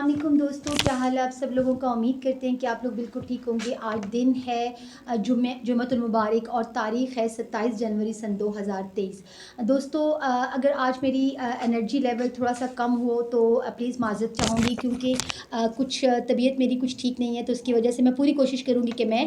अस्सलाम वालेकुम दोस्तों, क्या हाल है आप सब लोगों का। उम्मीद करते हैं कि आप लोग बिल्कुल ठीक होंगे। आज दिन है जुम्मतुल मुबारक और तारीख़ है 27 जनवरी सन 2023। दोस्तों अगर आज मेरी एनर्जी लेवल थोड़ा सा कम हो तो प्लीज़ माज़रत चाहूँगी, क्योंकि कुछ तबीयत मेरी कुछ ठीक नहीं है, तो उसकी वजह से मैं पूरी कोशिश करूँगी कि मैं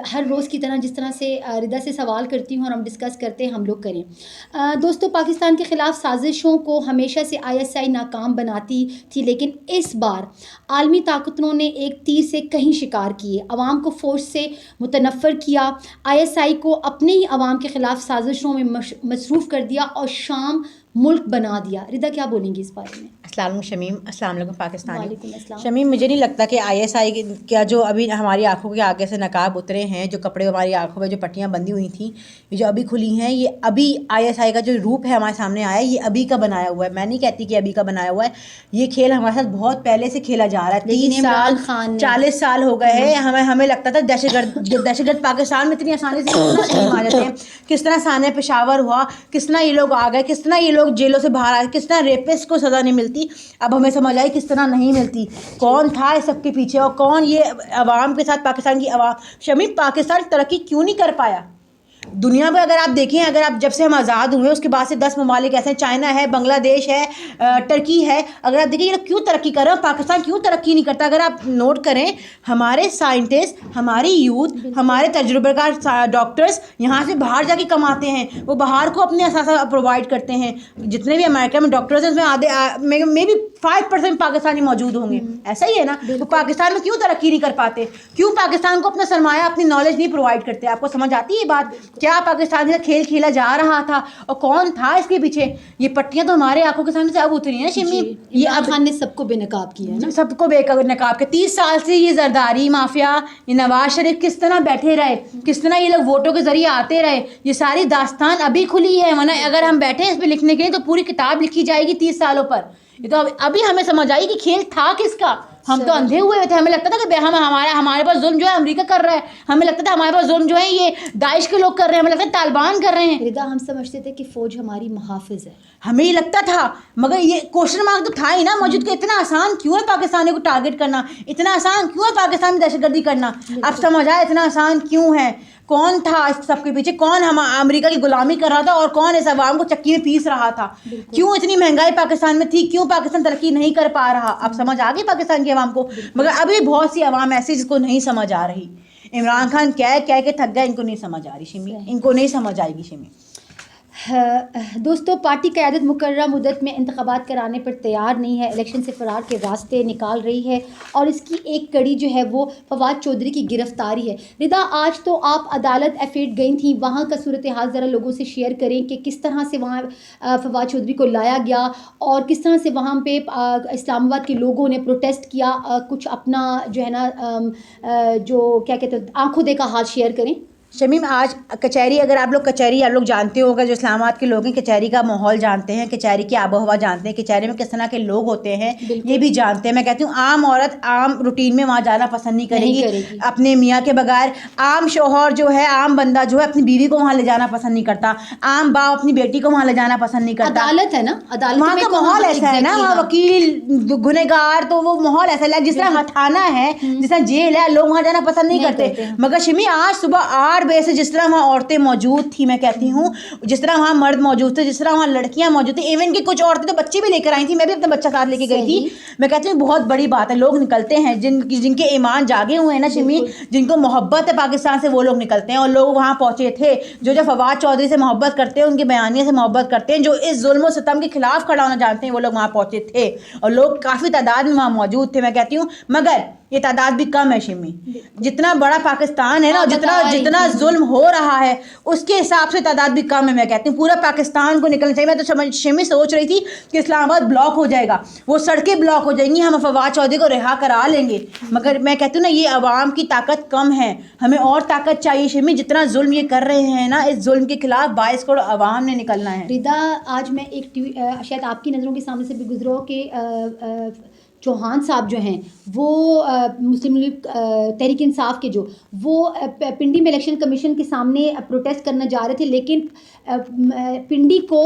हर रोज़ की तरह जिस तरह से रिदा से सवाल करती हूँ और हम डिस्कस करते हैं हम लोग करें। दोस्तों, पाकिस्तान के ख़िलाफ़ साजिशों को हमेशा से ISI नाकाम बनाती थी, लेकिन इस बार आलमी ताकतों ने एक तीर से कहीं शिकार किए, अवाम को फ़ौज से मुतनफ़्फ़र किया, ISI को अपने ही अवाम के ख़िलाफ़ साजिशों में मसरूफ़ कर दिया और शाम मुल्क बना दिया। रिदा क्या बोलेंगी इस बारे में? अस्सलाम शमीम, अस्सलाम वालेकुम पाकिस्तानी। वालेकुम अस्सलाम। शमीम, मुझे नहीं लगता कि ISI क्या जो अभी हमारी आंखों के आगे से नकाब उतरे हैं, जो कपड़े हमारी आंखों में जो पट्टियां बंधी हुई थी, ये जो अभी खुली हैं, ये अभी ISI का जो रूप है हमारे सामने आया है, ये अभी का बनाया हुआ है। मैं नहीं कहती कि अभी का बनाया हुआ है, ये खेल हमारे साथ बहुत पहले से खेला जा रहा है। 30 साल 40 साल हो गए हैं। हमें लगता था दहशतगर्द पाकिस्तान में इतनी आसानी से आ जाते हैं। किस तरह साने पेशावर हुआ, किस तरह ये लोग आ गए, किस तरह ये लोग जेलों से बाहर आए, किस तरह रेपिस्ट को सज़ा नहीं मिलती। अब हमें समझ आई किस तरह नहीं मिलती, कौन था इस सब के पीछे और कौन ये अवाम के साथ पाकिस्तान की अवाम। शमीम, पाकिस्तान तरक्की क्यों नहीं कर पाया दुनिया में? अगर आप देखें, अगर आप जब से हम आज़ाद हुए उसके बाद से 10 ममालिक ऐसे, चाइना है, बांग्लादेश है, टर्की है, अगर आप देखें ये लोग क्यों तरक्की कर रहे हैं, पाकिस्तान क्यों तरक्की नहीं करता? अगर आप नोट करें, हमारे साइंटिस्ट, हमारी यूथ, हमारे तजुर्बेकार डॉक्टर्स यहाँ से बाहर जाके कमाते हैं, वो बाहर को अपने असासा प्रोवाइड करते हैं। जितने भी अमेरिका में डॉक्टर्स हैं उसमें आधे मे बी 5% पाकिस्तानी मौजूद होंगे। ऐसा ही है ना? तो पाकिस्तान में क्यों तरक्की नहीं कर पाते? क्यों पाकिस्तान को अपना सरमाया, अपनी नॉलेज नहीं प्रोवाइड करते? आपको समझ आती है ये बात? क्या पाकिस्तान का खेल खेला जा रहा था और कौन था इसके पीछे? ये पट्टियां तो हमारे आंखों के सामने से अब उतरी है शिमी। ये अब खान ने सबको बेनकाब किया है ना, सबको बेनकाब के 30 साल से ये जरदारी माफिया, ये नवाज शरीफ किस तरह बैठे रहे, किस तरह ये लोग वोटों के जरिए आते रहे, ये सारी दास्तान अभी खुली है। वरना अगर हम बैठे इस पर लिखने के लिए तो पूरी किताब लिखी जाएगी 30 सालों पर। ये तो अभी हमें समझ आई कि खेल था किसका। हम तो अंधे हुए थे, हमें लगता था कि हमारे पास जुल्म जो है अमेरिका कर रहा है, हमें लगता था हमारे पास जुल्म जो है ये दाइश के लोग कर रहे हैं, हमें लगता है तालिबान कर रहे हैं। रिदा, हम समझते थे कि फ़ौज हमारी मुहाफ़िज़ है, हमें ये लगता था, मगर ये क्वेश्चन मार्क तो था ही ना मौजूद कि इतना आसान क्यों है पाकिस्तानी को टारगेट करना, इतना आसान क्यों है पाकिस्तान में दहशतगर्दी करना। अब समझ आया इतना आसान क्यों है। कौन था इस सबके पीछे, कौन हम अमेरिका की गुलामी कर रहा था और कौन इस अवाम को चक्की में पीस रहा था। क्यों इतनी महंगाई पाकिस्तान में थी, क्यों पाकिस्तान तरक्की नहीं कर पा रहा। अब समझ आ गई पाकिस्तान की अवाम को, मगर अभी बहुत सी अवाम ऐसी जिसको नहीं समझ आ रही। इमरान खान कह के थक गए, इनको नहीं समझ आ रही शिमी, इनको नहीं समझ आएगी शिमी। दोस्तों, पार्टी क़यादत मुकर्रर मुद्दत में इंतख़ाबात कराने पर तैयार नहीं है, इलेक्शन से फ़रार के रास्ते निकाल रही है और इसकी एक कड़ी जो है वो फवाद चौधरी की गिरफ़्तारी है। रिदा, आज तो आप अदालत एफेड गई थी, वहाँ का सूरत हाल ज़रा लोगों से शेयर करें कि किस तरह से वहाँ फवाद चौधरी को लाया गया और किस तरह से वहाँ पे इस्लामाबाद के लोगों ने प्रोटेस्ट किया। कुछ अपना जो है ना जो क्या कहते हैं आंखों देखा हाल शेयर करें। शमीम, आज कचहरी, अगर आप लोग कचहरी आप लोग जानते होगा, जो इस्लामाबाद के लोग हैं कचहरी का माहौल जानते हैं, कचहरी की आबो हवा जानते हैं, कचहरी में किस तरह के लोग होते हैं ये भी जानते हैं। मैं कहती हूँ आम औरत आम रूटीन में वहाँ जाना पसंद नहीं करेगी अपने मियाँ के बगैर। आम शोहर जो है, आम बंदा जो है अपनी बीवी को वहाँ ले जाना पसंद नहीं करता। आम बाप अपनी बेटी को वहाँ ले जाना पसंद नहीं करता। अदालत है ना, अदालत वहाँ का माहौल ऐसा है ना, वहाँ वकील गुनहगार, तो वो माहौल ऐसा है जिस तरह थाना है, जिस तरह जेल है, लोग वहाँ जाना पसंद नहीं करते। मगर शमी, आज सुबह 8 बजे से जिस तरह वहाँ औरतें मौजूद थी, मैं कहती हूँ जिस तरह वहाँ मर्द मौजूद थे, जिस तरह वहाँ लड़कियाँ मौजूद थी, इवन कि कुछ औरतें तो बच्चे भी लेकर आई थी, मैं भी अपना बच्चा साथ लेके गई थी। मैं कहती हूँ बहुत बड़ी बात है, लोग निकलते हैं जिनके ईमान जागे हुए हैं ना शमी, जिनको मोहब्बत है पाकिस्तान से, वो लोग निकलते हैं। और लोग वहाँ पहुँचे थे जो फवाद चौधरी से मोहब्बत करते हैं, उनके बयानिया से मोहब्बत करते हैं, जो इस जुल्म और सितम के खिलाफ खड़ा होना जानते हैं, वो लोग वहाँ पहुँचे थे और लोग काफ़ी तादाद में वहाँ मौजूद थे। मैं कहती हूँ मगर ये तादाद भी कम है शिमी। जितना बड़ा पाकिस्तान है ना, जितना जुल्म हो रहा है उसके हिसाब से तादाद भी कम है। मैं कहती हूँ पूरा पाकिस्तान को निकलना चाहिए। मैं तो शिमी सोच रही थी कि इस्लामाबाद ब्लॉक हो जाएगा, वो सड़कें ब्लॉक हो जाएंगी, हम फवाद चौधरी को रिहा करा लेंगे। मगर मैं कहती हूँ ना, ये अवाम की ताकत कम है, हमें और ताकत चाहिए शिमी। जितना जुल्म ये कर रहे हैं ना, इस जुल्म के खिलाफ 22 करोड़ अवाम ने निकलना है। रिदा, आज मैं एक शायद आपकी नज़रों के सामने से भी गुजरो कि चौहान साहब जो हैं वो मुस्लिम लीग तहरीक इंसाफ के जो वो पिंडी में इलेक्शन कमीशन के सामने प्रोटेस्ट करने जा रहे थे, लेकिन पिंडी को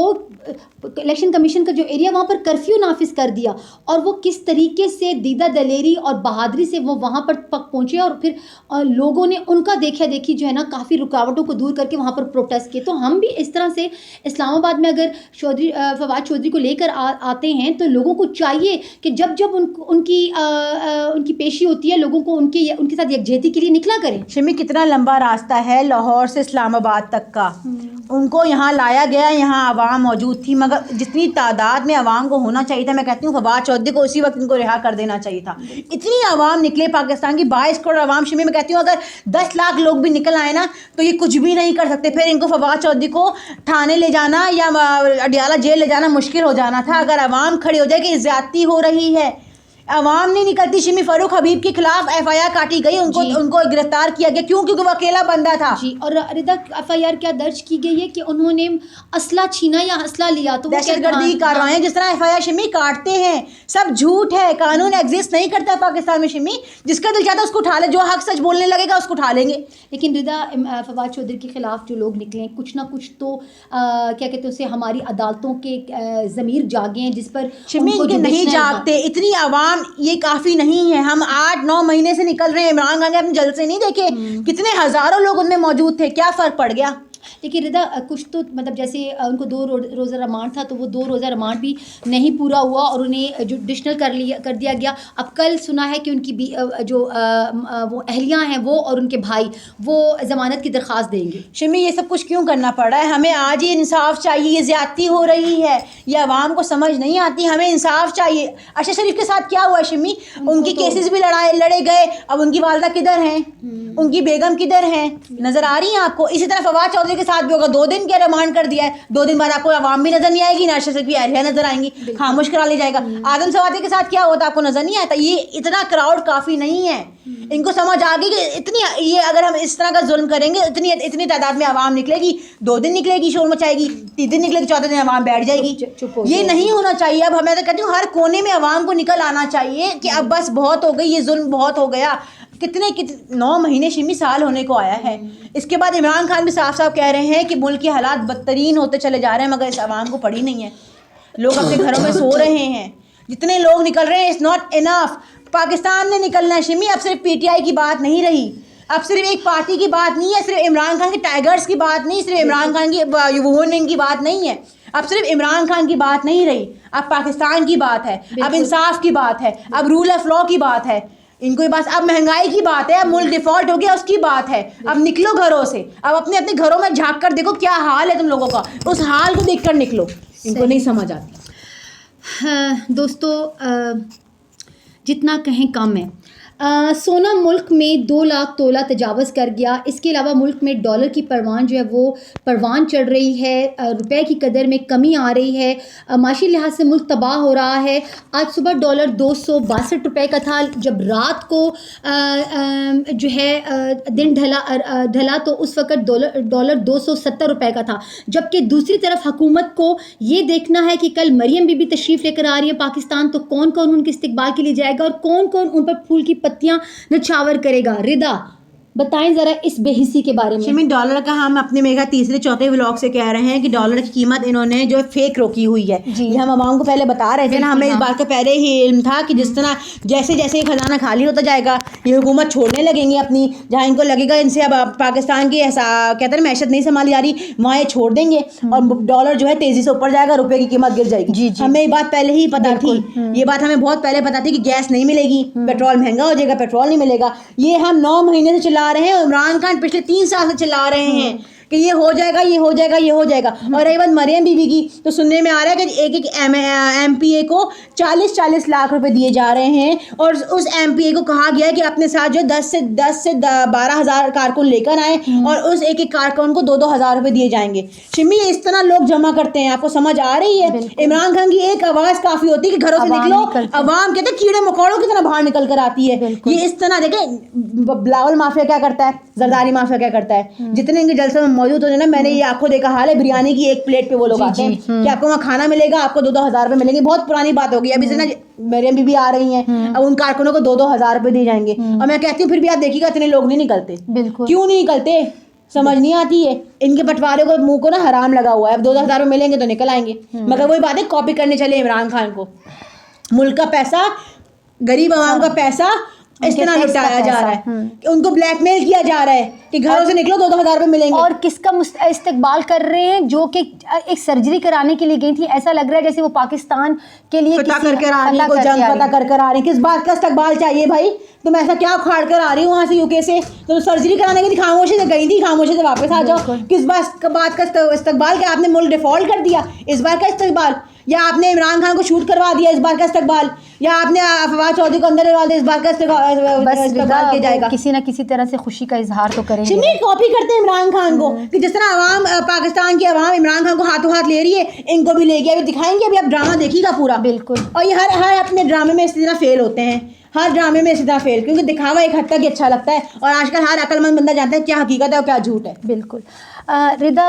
इलेक्शन कमीशन का जो एरिया वहाँ पर कर्फ्यू नाफिज कर दिया, और वो किस तरीके से दीदा दलेरी और बहादुरी से वो वहाँ पर पहुँचे, और फिर लोगों ने उनका देखा देखी जो है ना काफ़ी रुकावटों को दूर करके वहाँ पर प्रोटेस्ट किए। तो हम भी इस तरह से इस्लामाबाद में अगर फवाद चौधरी को लेकर आते हैं तो लोगों को चाहिए कि जब जब उनकी पेशी होती है लोगों को उनके साथ यकजहती के लिए निकला करें। शिमी कितना लंबा रास्ता है लाहौर से इस्लामाबाद तक का, उनको यहाँ लाया गया, यहाँ आवाम मौजूद थी, मगर जितनी तादाद में आवाम को होना चाहिए था, मैं कहती हूँ फवाद चौधरी को उसी वक्त इनको रिहा कर देना चाहिए था। इतनी आवाम निकले, पाकिस्तान की 22 करोड़ आवाम। शिमी मैं कहती हूँ अगर 10 लाख लोग भी निकल आए ना तो ये कुछ भी नहीं कर सकते। फिर इनको फवाद चौधरी को थाने ले जाना या अडियाला जेल ले जाना मुश्किल हो जाना था अगर आवाम खड़ी हो जाए कि ज्यादती हो रही है। अवाम नहीं निकलती। शिमी फारूक हबीब के खिलाफ FIR काटी गई, उनको गिरफ्तार किया गया, क्यों? क्योंकि वो अकेला बंदा था जी। और रिदा FIR क्या दर्ज की गई है कि उन्होंने असला छीना या असला लिया, तो दहशतगर्दी की कार्रवाई जिस तरह FIR शिमी काटते हैं, सब झूठ है, कानून एग्जिस्ट नहीं करता है पाकिस्तान में। शिमी जिसका दिल चाहता है उसको उठा ले, जो हक सच बोलने लगेगा उसको उठा लेंगे। लेकिन रिदा फवाद चौधरी के खिलाफ जो लोग निकले कुछ ना कुछ तो क्या कहते हैं उसे, हमारी अदालतों के ज़मीर जागे हैं जिस पर शिमी के नहीं जागते। इतनी आवाम ये काफ़ी नहीं है। हम 8-9 महीने से निकल रहे हैं। इमरान खान के अपने जलसे नहीं देखे, कितने हज़ारों लोग उनमें मौजूद थे, क्या फ़र्क पड़ गया? लेकिन रिदा कुछ तो मतलब जैसे उनको 2 रोज़ा रिमांड था तो वो 2 रोज़ा रिमांड भी नहीं पूरा हुआ और उन्हें जुडिशनल कर दिया गया। अब कल सुना है कि उनकी वो अहलियाँ हैं वो और उनके भाई वो ज़मानत की दरख्वास्त देंगे। शिमी ये सब कुछ क्यों करना पड़ रहा है? हमें आज ही इंसाफ चाहिए। ये ज़्यादती हो रही है, ये आवाम को समझ नहीं आती। हमें इंसाफ चाहिए। अरशद शरीफ के साथ क्या हुआ शिमी? उनकी केसेस भी लड़े गए। अब उनकी वालदा किधर हैं? उनकी बेगम किधर हैं? नज़र आ रही हैं आपको? इसी तरह फवाद चौधरी के साथ भी होगा। 2 दिन क्या रिमांड कर दिया है, 2 दिन बाद आपको आवाम भी नजर नहीं आएगी, अरशद शरीफ की अहलिया नजर आएंगी, खामोश करा लिया जाएगा। आदम सवाती के साथ क्या होता आपको नजर नहीं आता? ये इतना क्राउड काफ़ी नहीं है। इनको समझ आ गई कि इतनी ये अगर हम इस तरह का जुल्म करेंगे इतनी तादाद में आवाम निकलेगी, 2 दिन निकलेगी शोर मचाएगी, 3 दिन निकलेगी, 4थे दिन आवाम बैठ जाएगी। ये नहीं होना चाहिए। अब मैं तो कहती हूँ हर कोने में आवाम को निकल आना चाहिए कि अब बस बहुत हो गई, ये जुल्म बहुत हो गया। कितने 9 महीने शिमी साल होने को आया है। इसके बाद इमरान खान भी साफ साफ कह रहे हैं कि मुल्क के हालात बदतरीन होते चले जा रहे हैं, मगर इस आवाम को पड़ी नहीं है। लोग अपने घरों में सो रहे हैं। जितने लोग निकल रहे हैं इट्स नॉट इनफ। पाकिस्तान ने निकलना है शिमी। अब सिर्फ PTI की बात नहीं रही, अब सिर्फ एक पार्टी की बात नहीं है, सिर्फ इमरान खान के टाइगर्स की बात नहीं, सिर्फ इमरान खान की वुमेन की बात नहीं है। अब सिर्फ इमरान खान की बात नहीं रही, अब पाकिस्तान की बात है, अब इंसाफ की बात है, अब रूल ऑफ लॉ की बात है। इनको ये बात, अब महंगाई की बात है, अब मुल्क डिफॉल्ट हो गया उसकी बात है। अब निकलो घरों से, अब अपने अपने घरों में झांक कर देखो क्या हाल है तुम लोगों का, उस हाल को देखकर निकलो। इनको नहीं समझ आती। हाँ दोस्तों, जितना कहें कम है। सोना मुल्क में 2 लाख तोला तजावज़ कर गया। इसके अलावा मुल्क में डॉलर की परवान जो है वो परवान चढ़ रही है, रुपए की कदर में कमी आ रही है, माशी लिहाज से मुल्क तबाह हो रहा है। आज सुबह डॉलर 262 रुपये का था, जब रात को जो है दिन ढला तो उस वक़्त डॉलर 270 रुपये का था। जबकि दूसरी तरफ हुकूमत को ये देखना है कि कल मरियम बीबी तशरीफ़ लेकर आ रही है पाकिस्तान, तो कौन कौन उनके इस्तकबाल के लिए जाएगा और कौन कौन उन पर फूल की पत्तियां नछावर करेगा। रिदा बताएं जरा इस बेहिसी के बारे में। शिमी डॉलर का हम अपने मेगा 3-4 व्लॉग से कह रहे हैं कि डॉलर की कीमत इन्होंने जो फेक रोकी हुई है। ये हम आवाम को पहले बता रहे थे ना, हमें इस बात का पहले ही इल्म था कि जिस तरह जैसे जैसे खजाना खाली होता जाएगा ये हुकूमत छोड़ने लगेंगे अपनी, जहाँ इनको लगेगा इनसे अब पाकिस्तान की कहते हैं मैशत नहीं संभाली जा रही, वहाँ ये छोड़ देंगे और डॉलर जो है तेजी से ऊपर जाएगा, रुपये की कीमत गिर जाएगी। हमें ये बात पहले ही पता थी, ये बात हमें बहुत पहले पता थी कि गैस नहीं मिलेगी, पेट्रोल महंगा हो जाएगा, पेट्रोल नहीं मिलेगा। ये हम 9 महीने से चला रहे हैं। इमरान खान पिछले 3 साल से चिल्ला रहे हैं कि ये हो जाएगा, ये हो जाएगा, ये हो जाएगा। और रही बात मरियम बीबी की, तो सुनने में आ रहा है कि एक MPA को 40-40 लाख रुपए दिए जा रहे हैं और उस MPA को कहा गया है कि अपने साथ जो 10 से 12 हज़ार कारकुन लेकर आए और उस एक कारकुन को 2-2 हज़ार रुपए दिए जाएंगे। शिमी इस तरह लोग जमा करते हैं, आपको समझ आ रही है? इमरान खान की एक आवाज़ काफ़ी होती है कि घरों से निकलो, अवाम कहते हैं कीड़े मकोड़ों की तरह बाहर निकल कर आती है। ये इस तरह देखें, बिलावल माफिया क्या करता है, जरदारी माफिया क्या करता है, जितने इनके जलसे में मौजूद होते ना, मैंने ये आंखों देखा हाल है, बिरयानी की एक प्लेट पे वो लोग आते हैं कि आपको वहाँ खाना मिलेगा, आपको 2-2 हज़ार रुपये मिलेंगे। बहुत पुरानी बात होगी, अभी से ना मेरी बीबी आ रही हैं, अब उन कारकुनों को 2-2 हज़ार रुपये दिए जाएंगे। और मैं कहती हूँ फिर भी आप देखिएगा इतने लोग नहीं निकलते, क्यों नहीं निकलते समझ नहीं आती है। इनके बंटवारे को मुंह को ना हराम लगा हुआ है, अब 2-2 हज़ार रुपये मिलेंगे तो निकल आएंगे। मगर वही बात है, कॉपी करने चले इमरान खान को, मुल्क का पैसा, गरीब आवाम का पैसा इस तरह लुटाया जा रहा है कि उनको ब्लैकमेल किया जा रहा है कि घरों से निकलो 2-2 हज़ार रुपये मिलेंगे। और किसका इस्तेकबाल कर रहे हैं, जो कि एक सर्जरी कराने के लिए गई थी, ऐसा लग रहा है जैसे वो पाकिस्तान के लिए पता कर कर आ रही है, जंग पता कर कर आ रही है। किस बात का इस्तेकबाल चाहिए भाई? तुम ऐसा क्या उखाड़ कर आ रही हो वहाँ से यूके से? तुम सर्जरी कराने गई थी, खामोशी से गई थी, खामोशी से वापस आ जाओ। किस बात का इस्तेकबाल? क्या आपने मुल्क डिफॉल्ट कर दिया इस बार का इस्तेकबाल, या आपने इमरान खान को शूट करवा दिया इस बार का इस्तेकबाल, या आपने फवाद चौधरी को अंदर डलवा दिया इस बार का इस्तेकबाल किया जाएगा? किसी ना किसी तरह से खुशी का इजहार तो करेंगे। कॉपी करते हैं इमरान खान को कि जिस तरह अवाम, पाकिस्तान की अवाम इमरान खान को हाथों हाथ ले रही है, इनको भी ले गया। अभी दिखाएंगे, अभी आप ड्रामा देखिएगा पूरा। बिल्कुल। और ये हर अपने ड्रामे में इसी तरह फेल होते हैं, हर ड्रामे में इसी तरह फेल, क्योंकि दिखावा एक हद तक ही अच्छा लगता है। और आजकल हर अक्लमंद बंदा जानता है क्या हकीकत है और क्या झूठ है। बिल्कुल। रिदा,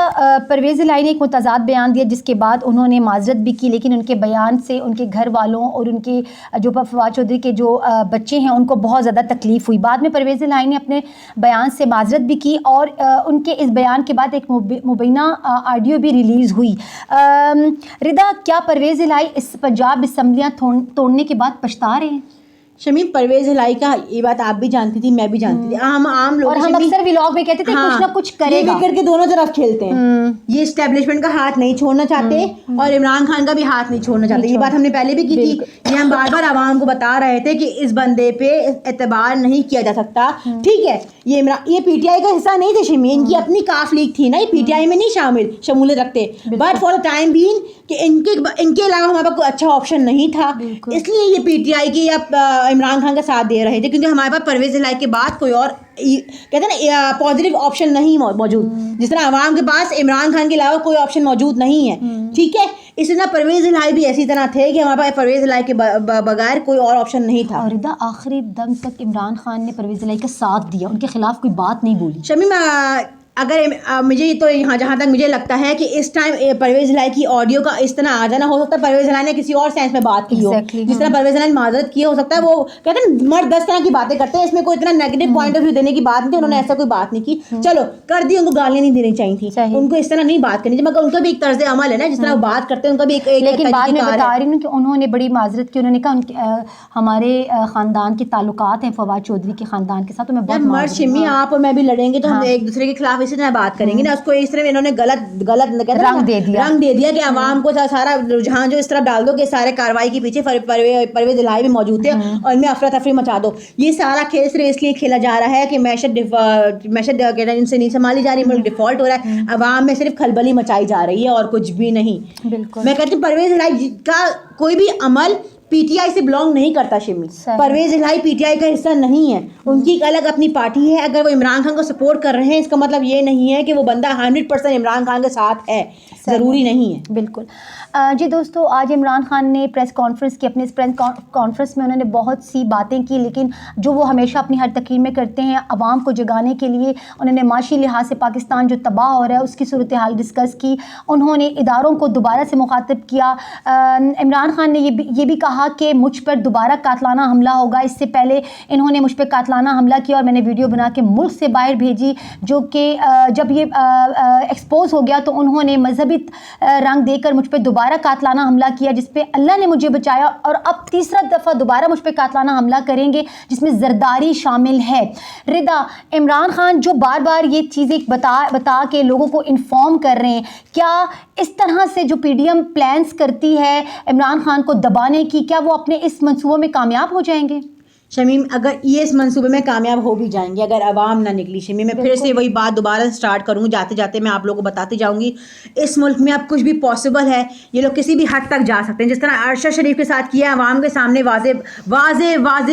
परवेज़ इलाही ने एक मुतज़ाद बयान दिया जिसके बाद उन्होंने माजरत भी की, लेकिन उनके बयान से उनके घर वालों और उनके जो फवाद चौधरी के जो बच्चे हैं उनको बहुत ज़्यादा तकलीफ़ हुई। बाद में परवेज़ इलाही ने अपने बयान से माजरत भी की और उनके इस बयान के बाद एक मुबैना ऑडियो भी रिलीज़ हुई। रिदा, क्या परवेज़ इलाही इस पंजाब असम्बलियाँ तोड़ने के बाद पछता रहे हैं? शमीम, परवेज़ इलाही का ये बात आप भी जानती थी, मैं भी जानती थी। आम लोग, और हम अक्सर व्लॉग में कहते थे कुछ ना कुछ करेगा, ये करके दोनों तरफ खेलते हैं। ये एस्टेब्लिशमेंट का हाथ नहीं छोड़ना चाहते और इमरान खान का भी हाथ नहीं छोड़ना चाहते। ये बात हमने पहले भी की थी। ये हम बार बार आवाम को बता रहे थे कि इस बंदे पे एतबार नहीं किया जा सकता। ठीक है, ये पीटीआई का हिस्सा नहीं थे शमी, इनकी अपनी काफ लीग थी ना, ये पीटीआई में नहीं शमूलियत रखते। But for the time being कि इनके अलावा हमारे पास कोई अच्छा ऑप्शन नहीं था, इसलिए ये पीटीआई की या इमरान खान का साथ दे रहे थे, क्योंकि हमारे पास परवेज़ इलाही के बाद कोई और कहते हैं ना पॉजिटिव ऑप्शन नहीं मौजूद। जिस तरह अवाम के पास इमरान खान के अलावा कोई ऑप्शन मौजूद नहीं है, ठीक है, इसी तरह परवेज़ इलाही भी ऐसी तरह थे कि हमारे पास परवेज़ इलाही के बगैर कोई और ऑप्शन नहीं था। और रिदा, आखिरी दम तक इमरान खान ने परवेज़ इलाही का साथ दिया, उनके खिलाफ कोई बात नहीं बोली। शमीम, अगर मुझे तो यहाँ जहाँ तक मुझे लगता है कि इस टाइम परवेज़ इलाही की ऑडियो का इस तरह आ जाना, हो सकता है परवेज़ इलाही ने किसी और सेंस में बात की हो, जिस तरह परवेज़ इलाही ने माजरत की हो सकता है। वो कहते हैं मर्द 10 तरह की बातें करते हैं, इसमें कोई इतना नेगेटिव पॉइंट ऑफ व्यू देने की बात नहीं थी, उन्होंने ऐसा कोई बात नहीं की। चलो कर दी, उनको गालियाँ नहीं देनी चाहिए थी, उनको इस तरह नहीं बात करनी थी, मगर उनका भी एक तर्ज अमल है ना, जिस तरह वो बात करते हैं उनका भी एक लेकिन बाद में बता रही हूँ कि उन्होंने बड़ी माजरत की। उन्होंने कहा हमारे ख़ानदान के ताल्लुकात हैं फवाद चौधरी के ख़ानदान के साथ, तो मैं बहुत मर्द शिमी आप और मैं भी लड़ेंगे तो हम एक दूसरे के खिलाफ इसी तरह बात करेंगे। उसको इस तरह इन्होंने गलत रंग दे दिया कि आवाम को सारा रुझान जो इस तरह डाल दो कि सारे कार्रवाई के पीछे परवेज़ इलाही भी मौजूद थे और इनमें अफरा तफरी मचा दो। ये सारा खेल सिर्फ इसलिए खेला जा रहा है कि मैशत इनसे नहीं संभाली जा रही, मुल्क डिफॉल्ट हो रहा है, आवाम में सिर्फ खलबली मचाई जा रही है और कुछ भी नहीं। बिल्कुल, मैं कहती हूँ परवेज़ इलाही का कोई भी अमल पीटीआई से बिलोंग नहीं करता शिमी। परवेज़ इलाही पीटीआई का हिस्सा नहीं है, उनकी एक अलग अपनी पार्टी है। अगर वो इमरान खान को सपोर्ट कर रहे हैं, इसका मतलब ये नहीं है कि वो बंदा 100% इमरान खान के साथ है, ज़रूरी नहीं है। बिल्कुल। जी दोस्तों, आज इमरान खान ने प्रेस कॉन्फ्रेंस की। अपने इस प्रेस कॉन्फ्रेंस में उन्होंने बहुत सी बातें की, लेकिन जो वो हमेशा अपनी हर तकरीर में करते हैं, आवाम को जगाने के लिए उन्होंने माशी लिहाज से पाकिस्तान जो तबाह हो रहा है उसकी सूरत हाल डिस्कस की। उन्होंने इदारों को दोबारा से मुखातिब किया। इमरान खान ने ये भी कहा कि मुझ पर दोबारा कातलाना हमला होगा। इससे पहले इन्होंने मुझ पर कातलाना हमला किया और मैंने वीडियो बना के मुल्क से बाहर भेजी, जो कि जब ये एक्सपोज हो गया तो उन्होंने मजहबी रंग देकर मुझ पर दोबारा कातलाना हमला किया, जिस पे अल्लाह ने मुझे बचाया और अब तीसरा दफ़ा दोबारा मुझ पर कातलाना हमला करेंगे, जिसमें जरदारी शामिल है। रिदा, इमरान खान जो बार बार ये चीज़ें बता के लोगों को इन्फॉर्म कर रहे हैं, क्या इस तरह से जो पीडीएम प्लान्स करती है इमरान खान को दबाने की, क्या वो अपने इस मंसूबों में कामयाब हो जाएंगे? शमीम, अगर ये इस मंसूबे में कामयाब हो भी जाएंगे, अगर आवाम ना निकली शमीम, मैं फिर से वही बात दोबारा स्टार्ट करूँगी, जाते जाते मैं आप लोगों को बताती जाऊँगी, इस मुल्क में अब कुछ भी पॉसिबल है। ये लोग किसी भी हद तक जा सकते हैं, जिस तरह अरशद शरीफ के साथ किया, आवाम के सामने वाजे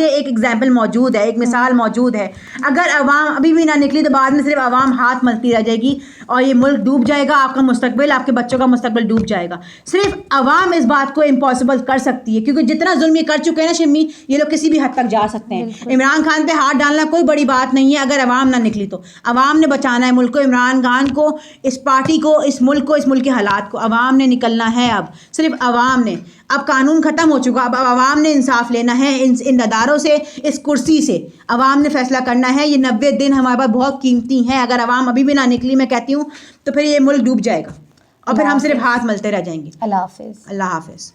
एक एग्जाम्पल मौजूद है, एक मिसाल मौजूद है। अगर आवाम अभी भी ना निकली तो बाद में सिर्फ आवाम हाथ मलती रह जाएगी और ये मुल्क डूब जाएगा, आपका मुस्तकबिल, आपके बच्चों का मुस्तकबिल डूब जाएगा। सिर्फ आवाम इस बात को इम्पॉसिबल कर सकती है, क्योंकि जितना जुल्म ये कर चुके हैं ना शम्मी, ये लोग किसी भी हद तक जा बचा सकते हैं। इमरान खान पे हाथ डालना कोई बड़ी बात नहीं है अगर अवाम ना निकली तो। अवाम ने बचाना है मुल्क को, इमरान खान को, इस पार्टी को, इस मुल्क को, इस मुल्क के हालात को अवाम ने निकलना है। अब सिर्फ अवाम ने, अब कानून ख़त्म हो चुका, अब अवाम ने इंसाफ लेना है इन अदारों से, इस कुर्सी से अवाम ने फैसला करना है। ये 90 दिन हमारे पास बहुत कीमती हैं, अगर अवाम अभी भी ना निकली मैं कहती हूँ तो फिर ये मुल्क डूब जाएगा और फिर हम सिर्फ हाथ मलते रह जाएंगे। अल्लाह हाफिज़। अल्लाह हाफिज़।